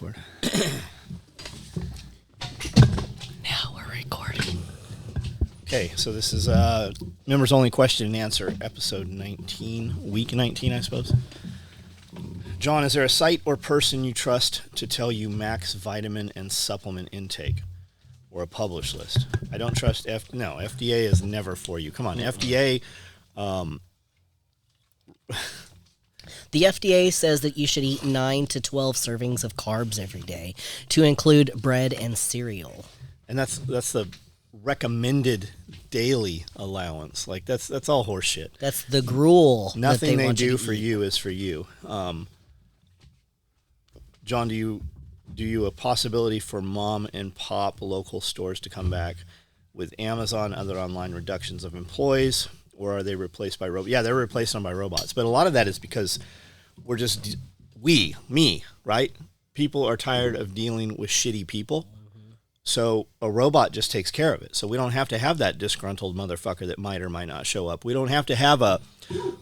Record. Now we're recording. Okay, so this is members only question and answer, episode 19, week 19, I suppose. John, is there a site or person you trust to tell you max vitamin and supplement intake, or a publish list? I don't trust FDA is never for you. Come on, FDA. The FDA says that you should eat 9 to 12 servings of carbs every day, to include bread and cereal. And that's the recommended daily allowance. Like that's all horseshit. That's the gruel. Nothing they want do you for eat. you is for you. John, do you a possibility for mom and pop local stores to come back with Amazon, other online reductions of employees, or are they replaced by robots? Yeah, they're replaced by robots. But a lot of that is because we're just right? People are tired of dealing with shitty people. So a robot just takes care of it. So we don't have to have that disgruntled motherfucker that might or might not show up. We don't have to have a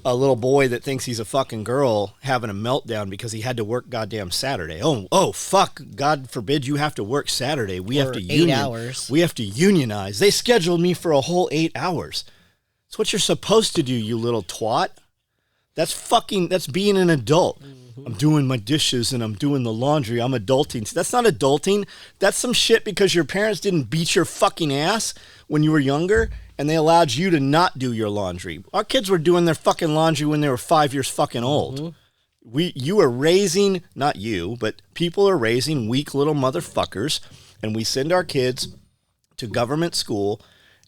little boy that thinks he's a fucking girl having a meltdown because he had to work goddamn Saturday. Oh, fuck. God forbid you have to work Saturday. We have to 8 hours. We have to unionize. They scheduled me for a whole 8 hours. That's what you're supposed to do, you little twat. That's being an adult. I'm doing my dishes and I'm doing the laundry. I'm adulting. That's not adulting. That's some shit because your parents didn't beat your fucking ass when you were younger and they allowed you to not do your laundry. Our kids were doing their fucking laundry when they were 5 years fucking old. You are raising, not you, but people are raising weak little motherfuckers, and we send our kids to government school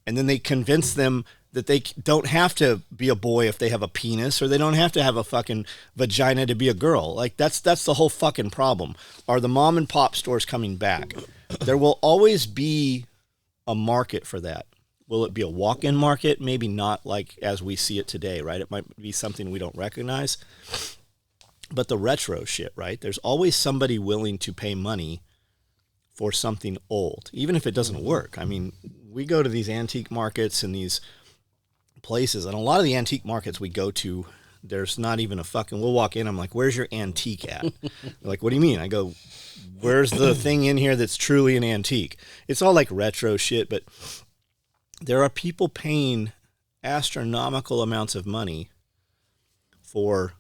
and then they convince them that they don't have to be a boy if they have a penis, or they don't have to have a fucking vagina to be a girl. Like, that's the whole fucking problem. Are the mom and pop stores coming back? There will always be a market for that. Will it be a walk-in market? Maybe not like as we see it today, right? It might be something we don't recognize. But the retro shit, right? There's always somebody willing to pay money for something old, even if it doesn't work. I mean, we go to these antique markets and these places, and a lot of the antique markets we go to, there's not even a fucking, we'll walk in, I'm like, where's your antique at? They're like, what do you mean? I go, where's the thing in here that's truly an antique? It's all like retro shit, but there are people paying astronomical amounts of money for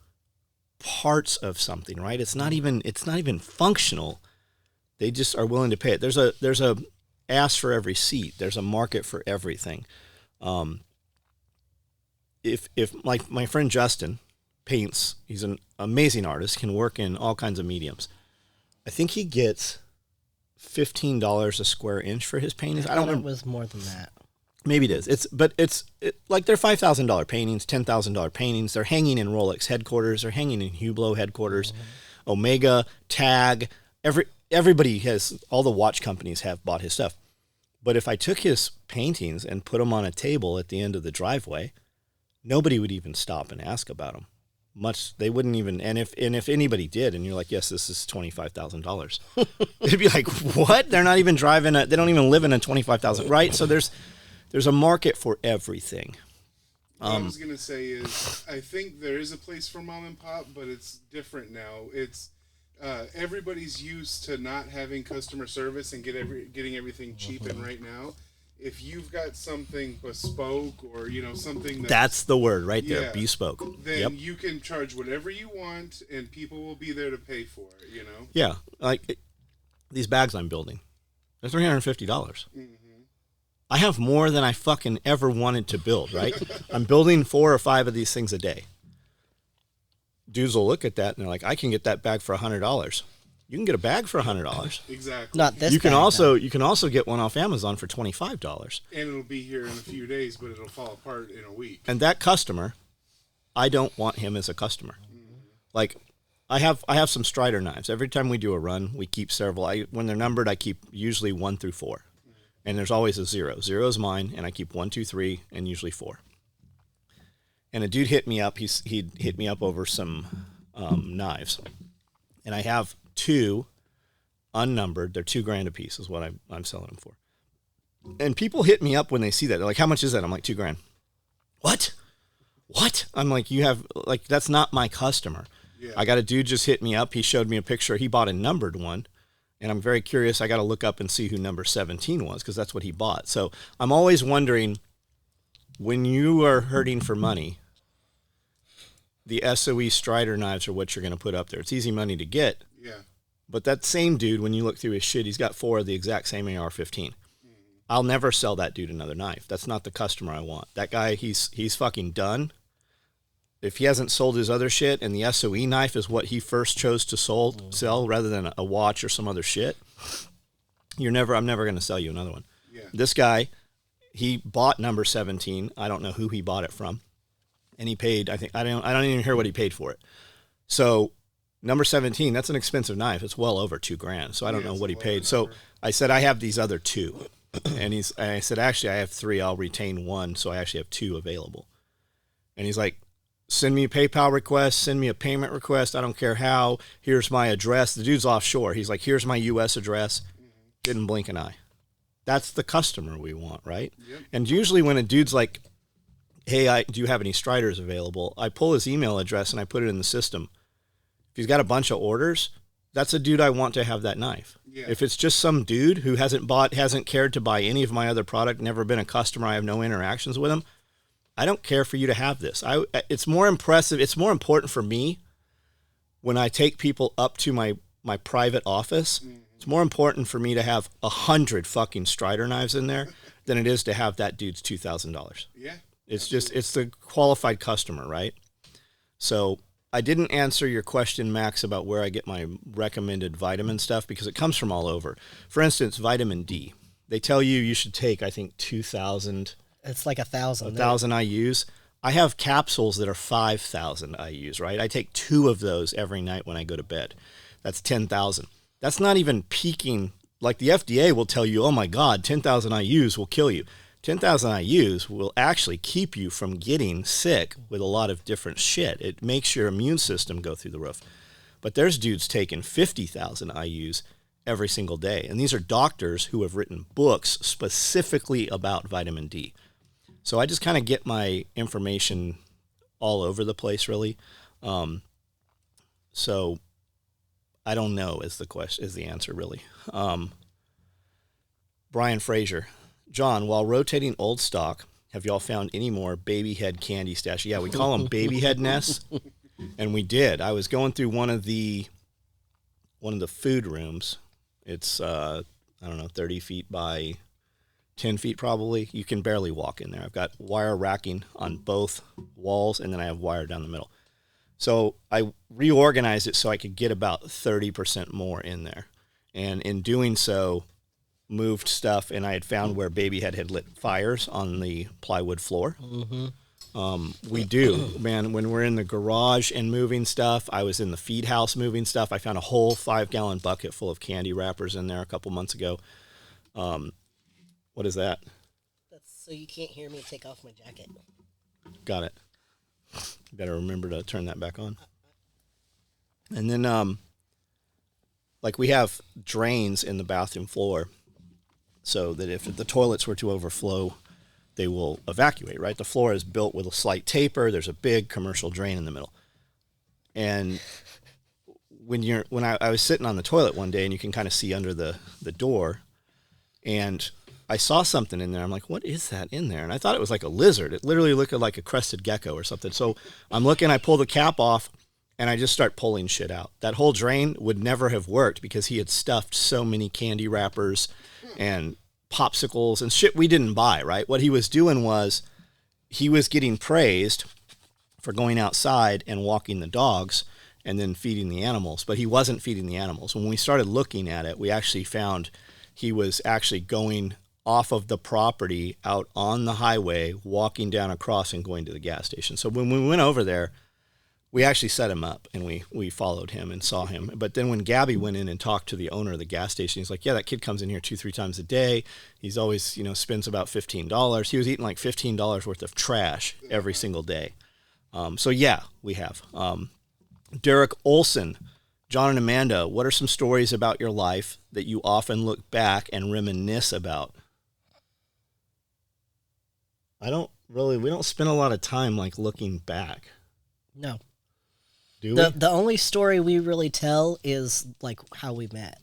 parts of something, right? It's not even functional. They just are willing to pay it. There's a ass for every seat. There's a market for everything. If like my friend Justin paints, he's an amazing artist, can work in all kinds of mediums. I think he gets $15 a square inch for his paintings. I don't remember. It was more than that. Maybe it is. It's like they're $5,000 paintings, $10,000 paintings. They're hanging in Rolex headquarters. They're hanging in Hublot headquarters, Omega, Tag. Everybody has, all the watch companies have bought his stuff. But if I took his paintings and put them on a table at the end of the driveway, nobody would even stop and ask about them. They wouldn't even, and if anybody did, and you're like, yes, this is $25,000, they'd be like, what? They're not even driving they don't even live in a $25,000, right? So there's a market for everything. What I was gonna say is, I think there is a place for mom and pop, but it's different now. It's everybody's used to not having customer service and getting everything cheap and right now. If you've got something bespoke or, something that's the word right there, yeah, bespoke. Then you can charge whatever you want and people will be there to pay for it, Yeah, like these bags I'm building, they're $350. Mm-hmm. I have more than I fucking ever wanted to build, right? I'm building 4 or 5 of these things a day. Dudes will look at that and they're like, I can get that bag for $100. You can get a bag for $100. Exactly. Not this. You can also get one off Amazon for $25. And it'll be here in a few days, but it'll fall apart in a week. And that customer, I don't want him as a customer. Mm-hmm. Like, I have some Strider knives. Every time we do a run, we keep several. When they're numbered, I keep usually 1 through 4, and there's always a 0. 0 is mine, and I keep 1, 2, 3, and usually 4. And a dude hit me up. He hit me up over some knives, and I have 2 unnumbered. They're $2,000 a piece is what I'm selling them for. And people hit me up when they see that. They're like, how much is that? I'm like, $2,000. What? I'm like, that's not my customer. Yeah. I got a dude just hit me up. He showed me a picture. He bought a numbered one And I'm very curious. I got to look up and see who number 17 was because that's what he bought. So I'm always wondering, when you are hurting for money, the SOE Strider knives are what you're going to put up there. It's easy money to get. Yeah. But that same dude, when you look through his shit, he's got 4 of the exact same AR-15. I'll never sell that dude another knife. That's not the customer I want. That guy, he's fucking done. If he hasn't sold his other shit and the SOE knife is what he first chose to sell rather than a watch or some other shit, I'm never going to sell you another one. Yeah. This guy, he bought number 17. I don't know who he bought it from. And he paid, I don't even hear what he paid for it. So number 17, that's an expensive knife. It's well over $2,000. So I don't know what he paid. So I said, I have these other 2. And I said, actually, I have 3. I'll retain 1. So I actually have 2 available. And he's like, send me a PayPal request, send me a payment request. I don't care how. Here's my address. The dude's offshore. He's like, here's my U.S. address. Didn't blink an eye. That's the customer we want, right? Yep. And usually when a dude's like, hey, do you have any Striders available? I pull his email address and I put it in the system. If he's got a bunch of orders, that's a dude I want to have that knife. Yeah. If it's just some dude who hasn't cared to buy any of my other product, never been a customer, I have no interactions with him, I don't care for you to have this. It's more impressive. It's more important for me when I take people up to my private office. Mm-hmm. It's more important for me to have 100 fucking Strider knives in there than it is to have that dude's $2,000. Yeah. It's it's the qualified customer, right? So I didn't answer your question, Max, about where I get my recommended vitamin stuff because it comes from all over. For instance, vitamin D. They tell you should take, I think, 2,000. It's like 1,000. 1,000 IUs. I have capsules that are 5,000 IUs, right? I take 2 of those every night when I go to bed. That's 10,000. That's not even peaking. Like the FDA will tell you, oh my God, 10,000 IUs will kill you. 10,000 IUs will actually keep you from getting sick with a lot of different shit. It makes your immune system go through the roof. But there's dudes taking 50,000 IUs every single day. And these are doctors who have written books specifically about vitamin D. So I just kind of get my information all over the place, really. So I don't know is the answer, really. Brian Frazier. John, while rotating old stock, have y'all found any more baby head candy stash? Yeah, we call them baby head nests. And we did. I was going through one of the food rooms. It's, 30 feet by 10 feet probably. You can barely walk in there. I've got wire racking on both walls, and then I have wire down the middle. So I reorganized it so I could get about 30% more in there. And in doing so, moved stuff, and I had found where Babyhead had lit fires on the plywood floor. Mm-hmm. We do, man. When we're in the garage and moving stuff, I was in the feed house moving stuff. I found a whole 5-gallon bucket full of candy wrappers in there a couple months ago. What is that? That's so you can't hear me take off my jacket. Got it. Better remember to turn that back on. And then, like we have drains in the bathroom floor so that if the toilets were to overflow, they will evacuate, right? The floor is built with a slight taper. There's a big commercial drain in the middle. And when I was sitting on the toilet one day, and you can kind of see under the door, and I saw something in there. I'm like, what is that in there? And I thought it was like a lizard. It literally looked like a crested gecko or something. So I'm looking, I pull the cap off, and I just start pulling shit out. That whole drain would never have worked because he had stuffed so many candy wrappers and popsicles and shit we didn't buy, right? What he was doing was he was getting praised for going outside and walking the dogs and then feeding the animals, but he wasn't feeding the animals. When we started looking at it, we actually found he was actually going off of the property out on the highway, walking down across and going to the gas station. So when we went over there, we actually set him up, and we followed him and saw him. But then when Gabby went in and talked to the owner of the gas station, he's like, yeah, that kid comes in here 2-3 times a day. He's always, spends about $15. He was eating like $15 worth of trash every single day. So yeah, we have. Derek Olson, John and Amanda, what are some stories about your life that you often look back and reminisce about? We don't spend a lot of time like looking back. No. Do we? The only story we really tell is like how we met.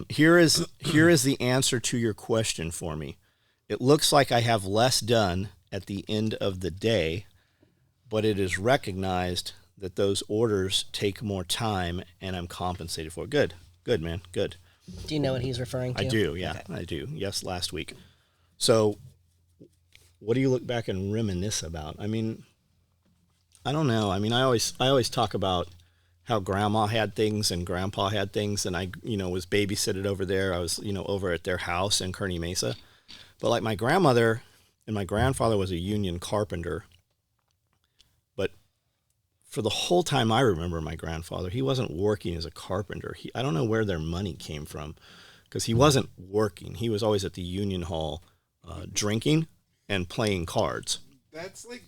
Here is the answer to your question for me. It looks like I have less done at the end of the day, but it is recognized that those orders take more time and I'm compensated for it. Good, man. Good. Do you know what he's referring to? I do, yeah, okay. I do. Yes, last week. So what do you look back and reminisce about? I mean, I don't know. I mean, I always talk about how grandma had things and grandpa had things, and I, was babysitted over there. I was, over at their house in Kearney Mesa. But like my grandmother and my grandfather was a union carpenter. But for the whole time I remember my grandfather, he wasn't working as a carpenter. I don't know where their money came from because he wasn't working. He was always at the union hall drinking and playing cards. That's like,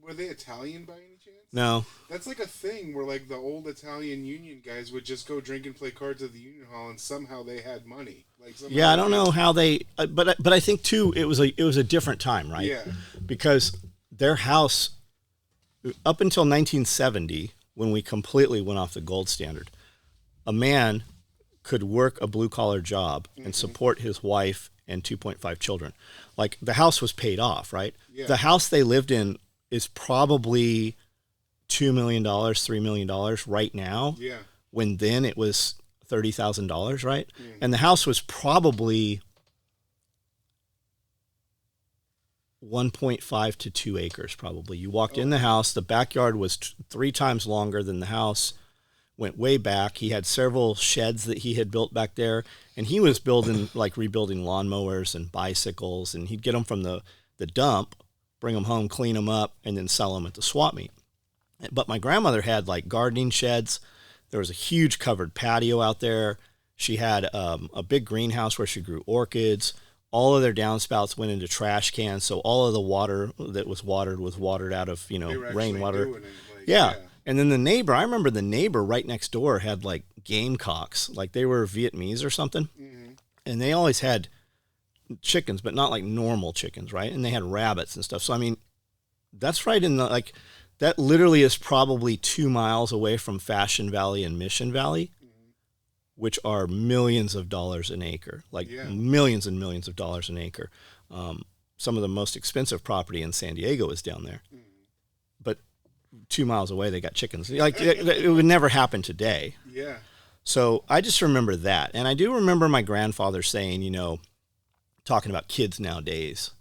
were they Italian by any chance? No. That's like a thing where like the old Italian union guys would just go drink and play cards at the union hall, and somehow they had money. Yeah, I don't know how they, but I think too it was a different time, right? Yeah. Because their house, up until 1970, when we completely went off the gold standard, a man could work a blue collar job and support his wife and 2.5 children. Like the house was paid off, right? Yeah. The house they lived in is probably $2 million, $3 million right now. Yeah. When then it was $30,000, right? And the house was probably 1.5 to 2 acres, probably. You walked in the house, the backyard was 3 times longer than the house, went way back. He had several sheds that he had built back there, and he was building, like rebuilding lawnmowers and bicycles, and he'd get them from the dump, bring them home, clean them up, and then sell them at the swap meet. But my grandmother had like gardening sheds. There was a huge covered patio out there. She had a big greenhouse where she grew orchids. All of their downspouts went into trash cans, so all of the water that was watered out of rainwater. Yeah. And then the neighbor, I remember the neighbor right next door had like gamecocks, like they were Vietnamese or something, and they always had chickens, but not like normal chickens, right? And they had rabbits and stuff. So I mean, that's right in the like. That literally is probably 2 miles away from Fashion Valley and Mission Valley, which are millions of dollars an acre, millions and millions of dollars an acre. Some of the most expensive property in San Diego is down there. But 2 miles away, they got chickens. Like it would never happen today. Yeah. So I just remember that. And I do remember my grandfather saying, talking about kids nowadays,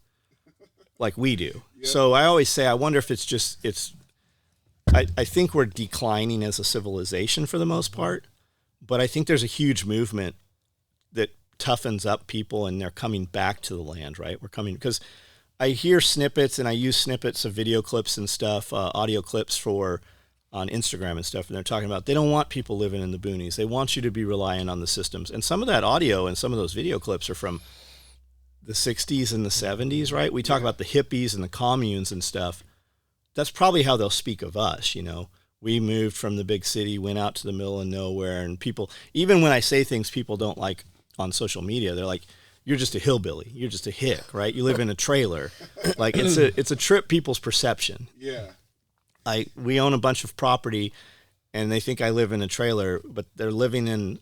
like we do. Yeah. So I always say, I wonder if I think we're declining as a civilization for the most part, but I think there's a huge movement that toughens up people and they're coming back to the land, right? We're coming, because I hear snippets and I use snippets of video clips and stuff, audio clips on Instagram and stuff, and they're talking about they don't want people living in the boonies. They want you to be reliant on the systems. And some of that audio and some of those video clips are from the 60s and the 70s, right? We talk about the hippies and the communes and stuff. That's probably how they'll speak of us, We moved from the big city, went out to the middle of nowhere, and people, even when I say things people don't like on social media, they're like, you're just a hillbilly. You're just a hick, right? You live in a trailer. Like, it's a trip people's perception. Yeah. We own a bunch of property, and they think I live in a trailer, but they're living in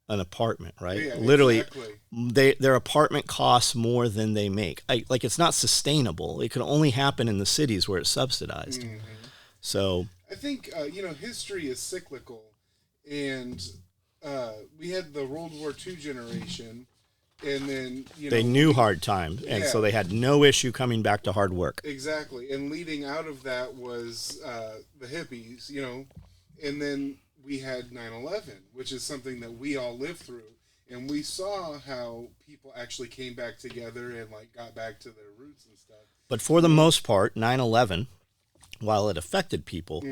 an apartment, right? Yeah, literally, exactly. Their apartment costs more than they make. It's not sustainable. It can only happen in the cities where it's subsidized. Mm-hmm. So I think history is cyclical, and we had the World War II generation, and then they knew hard times, and so they had no issue coming back to hard work. Exactly, and leading out of that was the hippies, and then we had 9/11, which is something that we all lived through, and we saw how people actually came back together and got back to their roots and stuff. But for the most part, 9/11, while it affected people,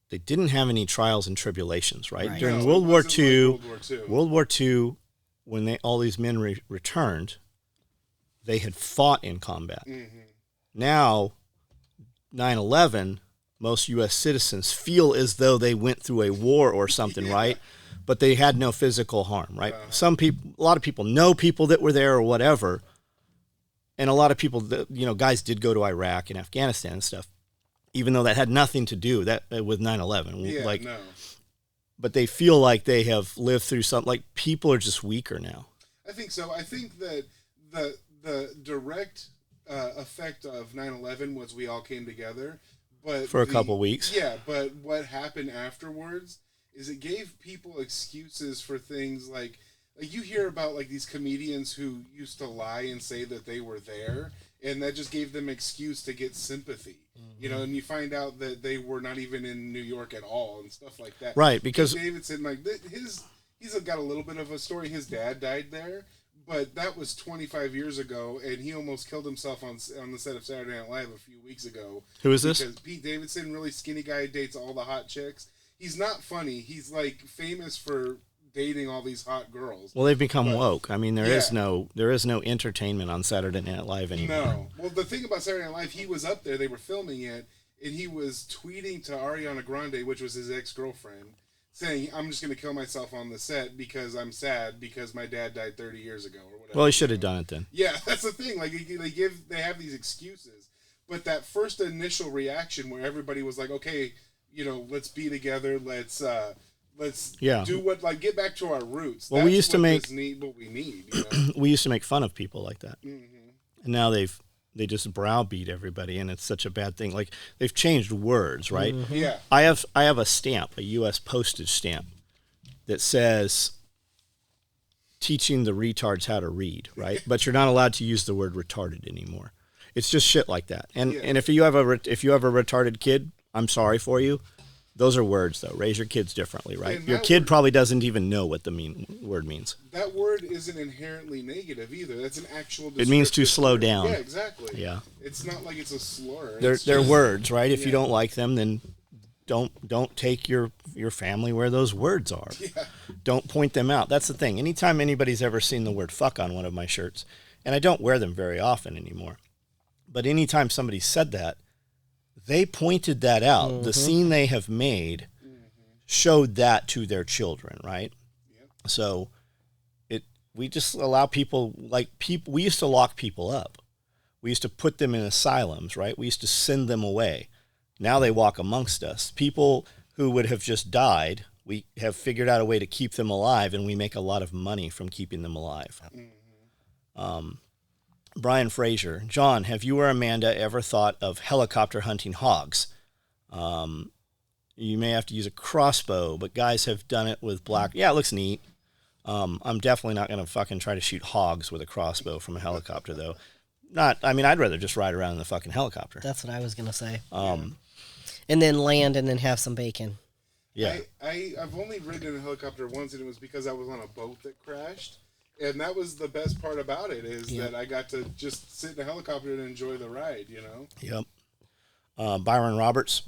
they didn't have any trials and tribulations, right? During World War II, when all these men returned, they had fought in combat. Now, 9/11. Most U.S. citizens feel as though they went through a war or something, right? But they had no physical harm, right? A lot of people know people that were there or whatever, and a lot of people, guys did go to Iraq and Afghanistan and stuff, even though that had nothing to do with 9/11. Yeah, no. but they feel like they have lived through something. Like people are just weaker now. I think so. I think that the direct effect of 9/11 was we all came together, but For a couple weeks. Yeah, but what happened afterwards is it gave people excuses for things like you hear about like these comedians who used to lie and say that they were there, and that just gave them excuse to get sympathy. You know, and you find out that they were not even in New York at all and stuff like that. Right, because Pete Davidson, like he's got a little bit of a story. His dad died there, but that was 25 years ago, and he almost killed himself on the set of Saturday Night Live a few weeks ago. Who is this? Because Pete Davidson, really skinny guy, dates all the hot chicks. He's not funny. He's like famous for dating all these hot girls. Well, they've become woke. I mean, there is no entertainment on Saturday Night Live anymore. No. Well, the thing about Saturday Night Live, he was up there. They were filming it, and he was tweeting to Ariana Grande, which was his ex-girlfriend, saying, "I'm just going to kill myself on the set because I'm sad because my dad died 30 years ago," or whatever. Well, he should have done it then. Yeah, that's the thing. Like they have these excuses, but that first initial reaction where everybody was like, "Okay, you know, let's be together. Let's do get back to our roots." Well, we used to make what we need. You know? we used to make fun of people like that, Mm-hmm. and now they just browbeat everybody, and it's such a bad thing. Like they've changed words, right? Mm-hmm. Yeah. I have a stamp, a U.S. postage stamp, that says teaching the retards how to read, right? But you're not allowed to use the word retarded anymore. It's just shit like that. And if you have a retarded kid, I'm sorry for you. Those are words, though. Raise your kids differently, right? And Your kid probably doesn't even know what the word means. That word isn't inherently negative either. That's an actual. It means to slow word. down. Yeah, exactly. Yeah. It's not like it's a slur. They're words, right? If you don't like them, then don't take your family where those words are. Yeah. Don't point them out. That's the thing. Anytime anybody's ever seen the word fuck on one of my shirts, and I don't wear them very often anymore, but anytime somebody said that, they pointed that out. Mm-hmm. The scene they have made showed that to their children, right? Yep. So we just allow people, we used to lock people up. We used to put them in asylums, right? We used to send them away. Now they walk amongst us. People who would have just died, we have figured out a way to keep them alive, and we make a lot of money from keeping them alive. Mm-hmm. Brian Fraser, John, have you or Amanda ever thought of helicopter hunting hogs? You may have to use a crossbow, but guys have done it with black. Yeah, it looks neat. I'm definitely not going to fucking try to shoot hogs with a crossbow from a helicopter, though. I'd rather just ride around in the fucking helicopter. That's what I was going to say. And then land and then have some bacon. Yeah. I've only ridden in a helicopter once, and it was because I was on a boat that crashed. And that was the best part about it is that I got to just sit in a helicopter and enjoy the ride, you know? Yep. Byron Roberts,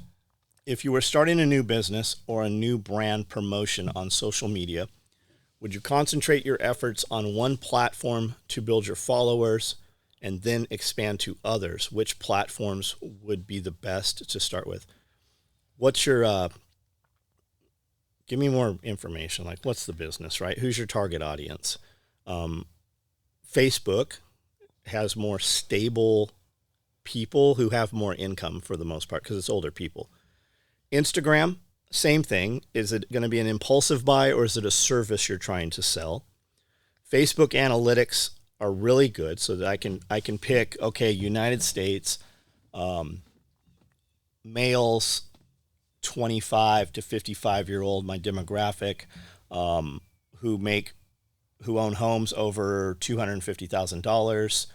if you were starting a new business or a new brand promotion on social media, would you concentrate your efforts on one platform to build your followers and then expand to others? Which platforms would be the best to start with? What's your, give me more information. Like, what's the business, right? Who's your target audience? Facebook has more stable people who have more income for the most part because it's older people. Instagram, same thing. Is it going to be an impulsive buy or is it a service you're trying to sell? Facebook analytics are really good so that I can pick, okay, United States, males 25 to 55-year-old, my demographic, who own homes over $250,000,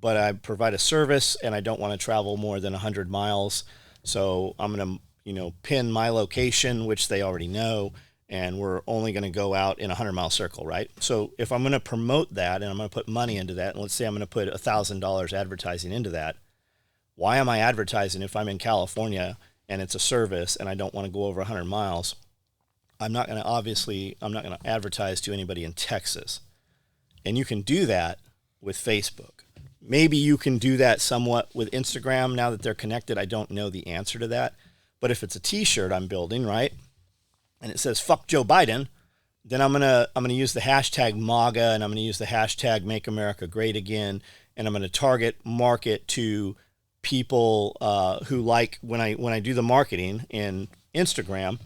but I provide a service and I don't want to travel more than 100 miles. So I'm going to, pin my location, which they already know, and we're only going to go out in a 100-mile circle, right? So if I'm going to promote that and I'm going to put money into that, and let's say I'm going to put $1,000 advertising into that, why am I advertising if I'm in California and it's a service and I don't want to go over 100 miles? I'm not going to advertise to anybody in Texas. And you can do that with Facebook. Maybe you can do that somewhat with Instagram now that they're connected. I don't know the answer to that. But if it's a t-shirt I'm building, right, and it says fuck Joe Biden, then I'm going to use the hashtag MAGA and I'm going to use the hashtag Make America Great Again, and I'm going to market to people who like when I do the marketing in Instagram,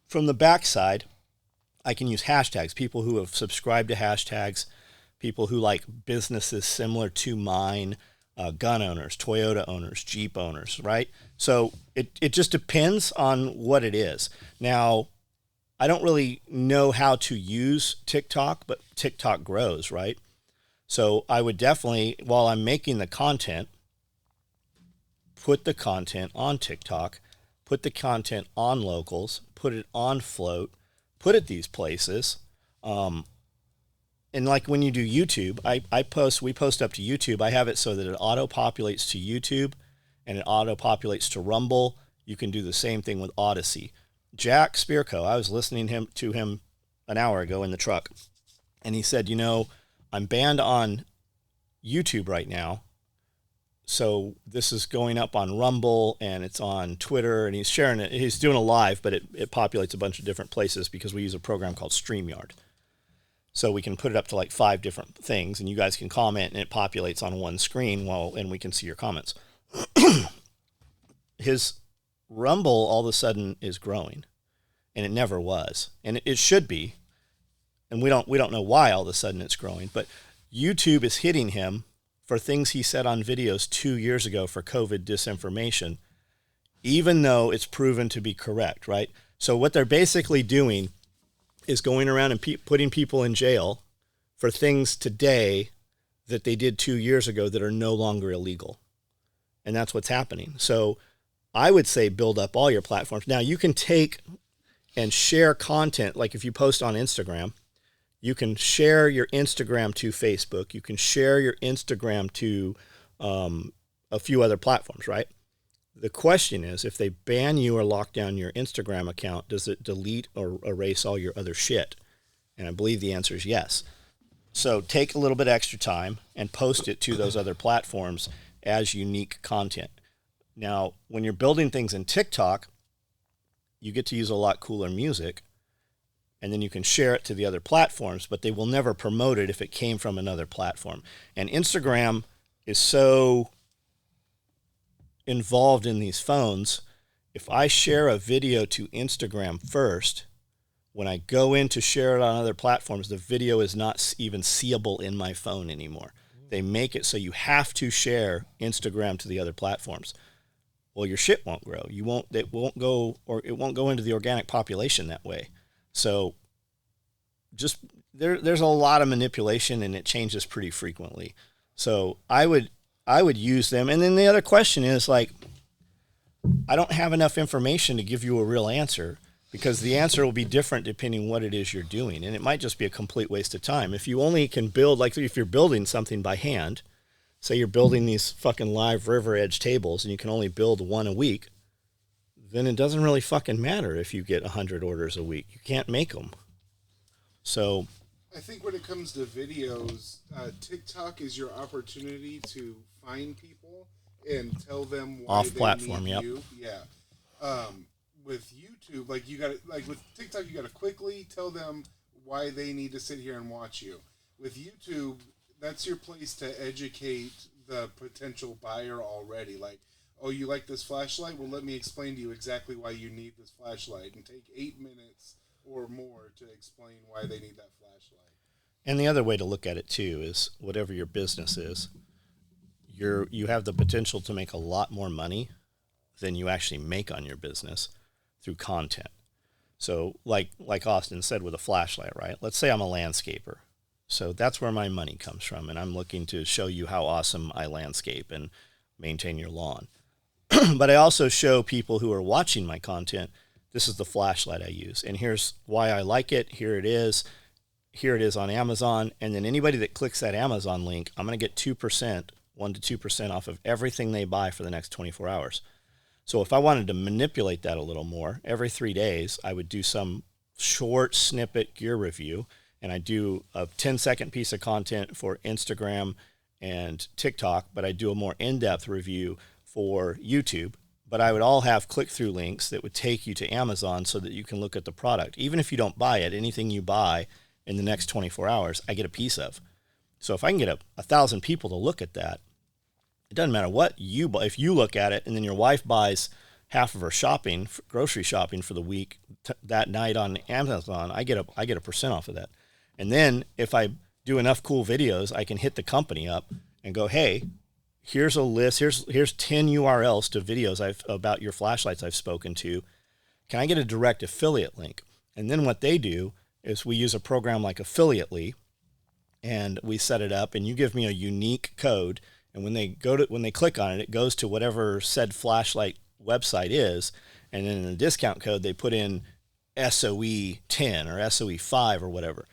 from the backside, I can use hashtags, people who have subscribed to hashtags, people who like businesses similar to mine, gun owners, Toyota owners, Jeep owners, right? So it just depends on what it is. Now, I don't really know how to use TikTok, but TikTok grows, right? So I would definitely, while I'm making the content, put the content on TikTok, put the content on Locals, put it on Float, put it these places. And like when you do YouTube, we post up to YouTube. I have it so that it auto-populates to YouTube and it auto-populates to Rumble. You can do the same thing with Odyssey. Jack Spirko, I was listening to him an hour ago in the truck, and he said, I'm banned on YouTube right now, so this is going up on Rumble, and it's on Twitter, and he's sharing it. He's doing a live, but it populates a bunch of different places because we use a program called StreamYard. So we can put it up to like 5 different things, and you guys can comment, and it populates on one screen and we can see your comments. His Rumble all of a sudden is growing, and it never was, and it should be, and we don't know why all of a sudden it's growing. But YouTube is hitting him for things he said on videos 2 years ago for COVID disinformation, even though it's proven to be correct, right? So what they're basically doing is going around and putting people in jail for things today that they did 2 years ago that are no longer illegal. And that's what's happening. So I would say build up all your platforms. Now you can take and share content. Like if you post on Instagram, you can share your Instagram to Facebook. You can share your Instagram to a few other platforms, right? The question is, if they ban you or lock down your Instagram account, does it delete or erase all your other shit? And I believe the answer is yes. So take a little bit extra time and post it to those other platforms as unique content. Now, when you're building things in TikTok, you get to use a lot cooler music, and then you can share it to the other platforms, but they will never promote it if it came from another platform. And Instagram is so involved in these phones. If I share a video to Instagram first, when I go in to share it on other platforms, the video is not even seeable in my phone anymore. They make it so you have to share Instagram to the other platforms. Well, your shit won't grow. It won't go into the organic population that way. So just there's a lot of manipulation, and it changes pretty frequently. So I would use them. And then the other question is, like, I don't have enough information to give you a real answer, because the answer will be different depending what it is you're doing. And it might just be a complete waste of time. If you only can build, like if you're building something by hand, say you're building these fucking live river edge tables and you can only build one a week, then it doesn't really fucking matter if you get 100 orders a week. You can't make them. So I think when it comes to videos, TikTok is your opportunity to find people and tell them why off they platform, need yep. you. Yeah. With YouTube, with TikTok, you gotta quickly tell them why they need to sit here and watch you. With YouTube, that's your place to educate the potential buyer already. Like, oh, you like this flashlight? Well, let me explain to you exactly why you need this flashlight, and take 8 minutes or more to explain why they need that flashlight. And the other way to look at it too is, whatever your business is, you have the potential to make a lot more money than you actually make on your business through content. So like Austin said with a flashlight, right? Let's say I'm a landscaper. So that's where my money comes from, and I'm looking to show you how awesome I landscape and maintain your lawn. But I also show people who are watching my content, this is the flashlight I use, and here's why I like it. Here it is on Amazon. And then anybody that clicks that Amazon link, I'm going to get 2%, 1 to 2% off of everything they buy for the next 24 hours. So if I wanted to manipulate that a little more, every 3 days, I would do some short snippet gear review, and I do a 10-second piece of content for Instagram and TikTok, but I do a more in-depth review for YouTube. But I would all have click-through links that would take you to Amazon so that you can look at the product. Even if you don't buy it, anything you buy in the next 24 hours, I get a piece of. So if I can get 1,000 people to look at that, it doesn't matter what you buy. If you look at it and then your wife buys half of her shopping, grocery shopping for the week that night on Amazon, I get a percent off of that. And then if I do enough cool videos, I can hit the company up and go, hey, here's a list. Here's 10 URLs to videos about your flashlights I've spoken to. Can I get a direct affiliate link? And then what they do is we use a program like Affiliately, and we set it up, and you give me a unique code, and when they click on it, it goes to whatever said flashlight website is, and then in the discount code they put in SOE10 or SOE5 or whatever.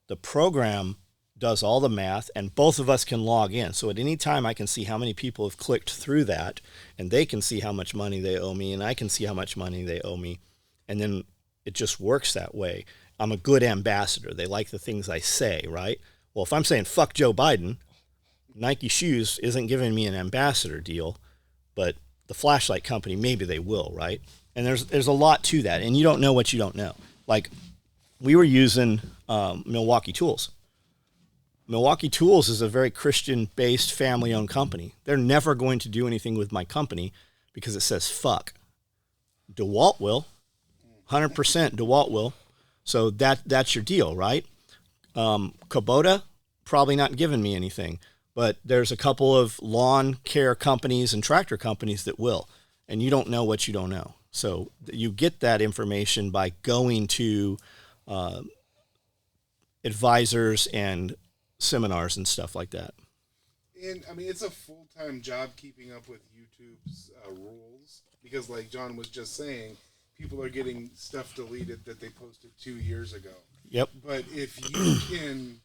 The program does all the math, and both of us can log in. So at any time I can see how many people have clicked through that, and they can see how much money they owe me, and I can see how much money they owe me. And then it just works that way. I'm a good ambassador. They like the things I say, right? Well, if I'm saying fuck Joe Biden, Nike Shoes isn't giving me an ambassador deal, but the flashlight company, maybe they will, right? And there's a lot to that, and you don't know what you don't know. Like, we were using Milwaukee Tools. Milwaukee Tools is a very Christian-based, family-owned company. They're never going to do anything with my company because it says fuck. DeWalt will. 100% DeWalt will. So that's your deal, right? Kubota, probably not giving me anything. But there's a couple of lawn care companies and tractor companies that will. And you don't know what you don't know. So you get that information by going to advisors and seminars and stuff like that. And I mean, it's a full-time job keeping up with YouTube's rules, because like John was just saying, people are getting stuff deleted that they posted 2 years ago. Yep. But if you can,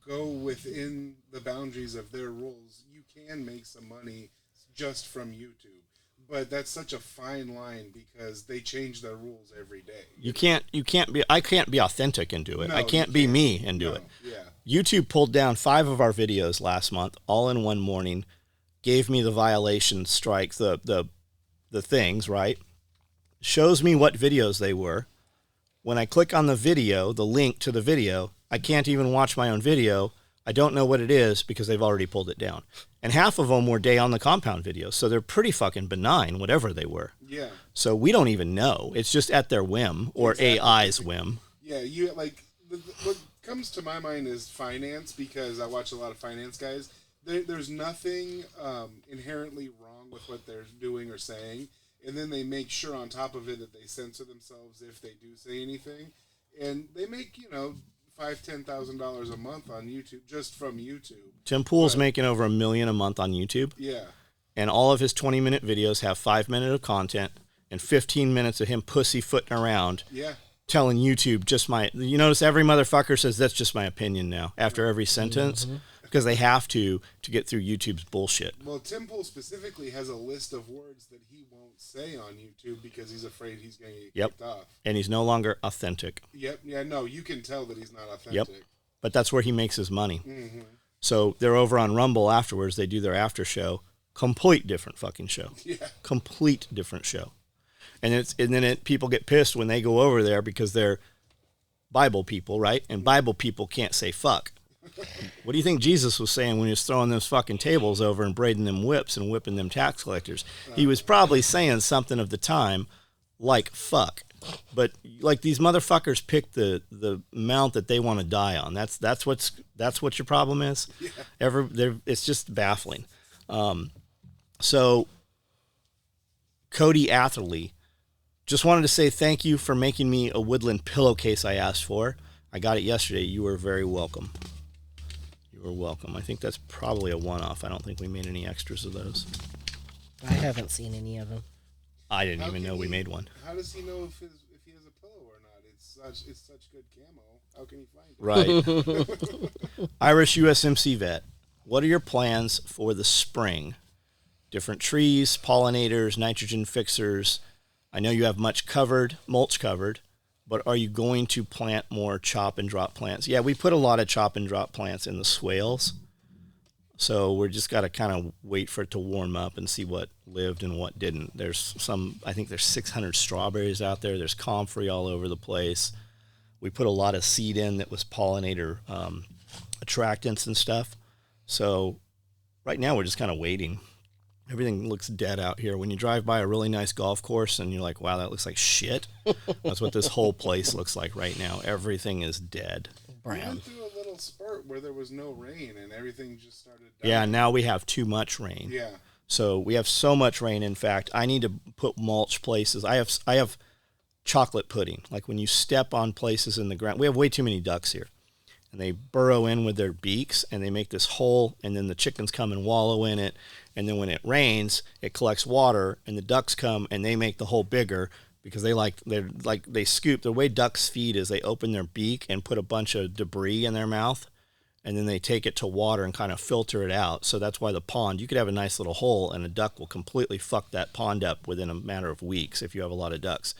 go within the boundaries of their rules, you can make some money just from YouTube. But that's such a fine line because they change their rules every day. I can't be authentic and do it. No, I can't be me and do it. Yeah. YouTube pulled down 5 of our videos last month, all in one morning, gave me the violation strike, the things, right? Shows me what videos they were. When I click on the video, the link to the video, I can't even watch my own video. I don't know what it is because they've already pulled it down. And half of them were Day on the Compound videos, so they're pretty fucking benign, whatever they were. Yeah. So we don't even know. It's just at their whim, or exactly. AI's whim. Yeah, what comes to my mind is finance, because I watch a lot of finance guys. There's nothing inherently wrong with what they're doing or saying, and then they make sure on top of it that they censor themselves if they do say anything, and they make $5,000-$10,000 a month on YouTube, just from YouTube. Tim Pool's making over $1 million a month on YouTube. Yeah. And all of his 20-minute videos have 5 minutes of content and 15 minutes of him pussyfooting around. Yeah. Telling YouTube you notice every motherfucker says that's just my opinion now after every sentence, because they have to get through YouTube's bullshit. Well, Tim Pool specifically has a list of words that he won't say on YouTube because he's afraid he's going to get kicked off. And he's no longer authentic. Yep. Yeah, no, you can tell that he's not authentic. Yep. But that's where he makes his money. Mm-hmm. So they're over on Rumble afterwards. They do their after show. Complete different fucking show. Yeah. Complete different show. And then people get pissed when they go over there because they're Bible people, right? And Bible people can't say fuck. What do you think Jesus was saying when he was throwing those fucking tables over and braiding them whips and whipping them tax collectors? He was probably saying something of the time like fuck. But like, these motherfuckers pick the amount that they want to die on. That's what your problem is. Yeah. It's just baffling. So Cody Atherley, just wanted to say thank you for making me a woodland pillowcase I asked for. I got it yesterday. You were very welcome. You were welcome. I think that's probably a one-off. I don't think we made any extras of those. I haven't seen any of them. I didn't even know we made one. How does he know if he has a pillow or not? It's such good camo. How can he find it? Right. Irish USMC vet, what are your plans for the spring? Different trees, pollinators, nitrogen fixers. I know you have mulch covered, but are you going to plant more chop and drop plants? Yeah, we put a lot of chop and drop plants in the swales. So we're just got to kind of wait for it to warm up and see what lived and what didn't. I think there's 600 strawberries out there. There's comfrey all over the place. We put a lot of seed in that was pollinator attractants and stuff. So right now we're just kind of waiting. Everything looks dead out here. When you drive by a really nice golf course and you're like, wow, that looks like shit. That's what this whole place looks like right now. Everything is dead. We went through a little spurt where there was no rain and everything just started dying. Yeah, now we have too much rain. Yeah. So we have so much rain. In fact, I need to put mulch places. I have chocolate pudding. Like when you step on places in the ground, we have way too many ducks here. And they burrow in with their beaks and they make this hole, and then the chickens come and wallow in it. And then when it rains, it collects water and the ducks come and they make the hole bigger because they scoop. The way ducks feed is they open their beak and put a bunch of debris in their mouth, and then they take it to water and kind of filter it out. So that's why the pond, you could have a nice little hole and a duck will completely fuck that pond up within a matter of weeks if you have a lot of ducks.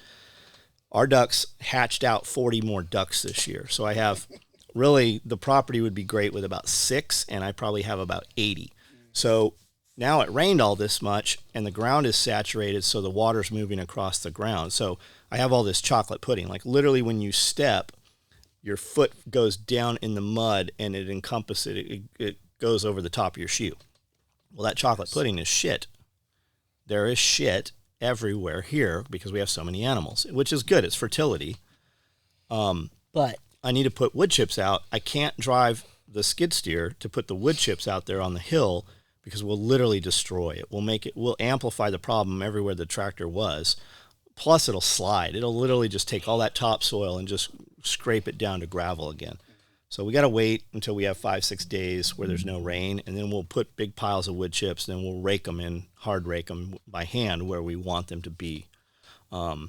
Our ducks hatched out 40 more ducks this year. So I have really, the property would be great with about 6, and I probably have about 80. So now it rained all this much and the ground is saturated, so the water's moving across the ground. So I have all this chocolate pudding. Like literally when you step, your foot goes down in the mud and it encompasses it. It goes over the top of your shoe. Well, that chocolate pudding is shit. There is shit everywhere here because we have so many animals, which is good. It's fertility. But I need to put wood chips out. I can't drive the skid steer to put the wood chips out there on the hill because we'll literally destroy it. We'll amplify the problem everywhere the tractor was. Plus it'll slide. It'll literally just take all that topsoil and just scrape it down to gravel again. So we got to wait until we have 5-6 days where there's no rain, and then we'll put big piles of wood chips, and then we'll rake them in, hard rake them by hand where we want them to be. So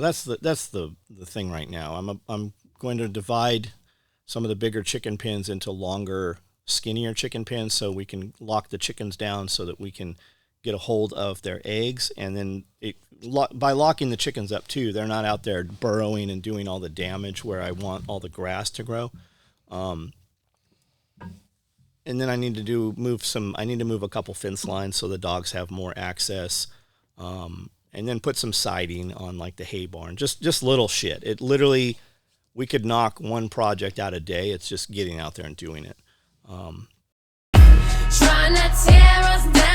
that's the thing right now. I'm going to divide some of the bigger chicken pens into longer, skinnier chicken pens so we can lock the chickens down so that we can get a hold of their eggs. And then by locking the chickens up too, they're not out there burrowing and doing all the damage where I want all the grass to grow. And then I need to move a couple fence lines so the dogs have more access. And then put some siding on like the hay barn, just little shit. It literally, we could knock one project out a day. It's just getting out there and doing it. Trying to tear us down.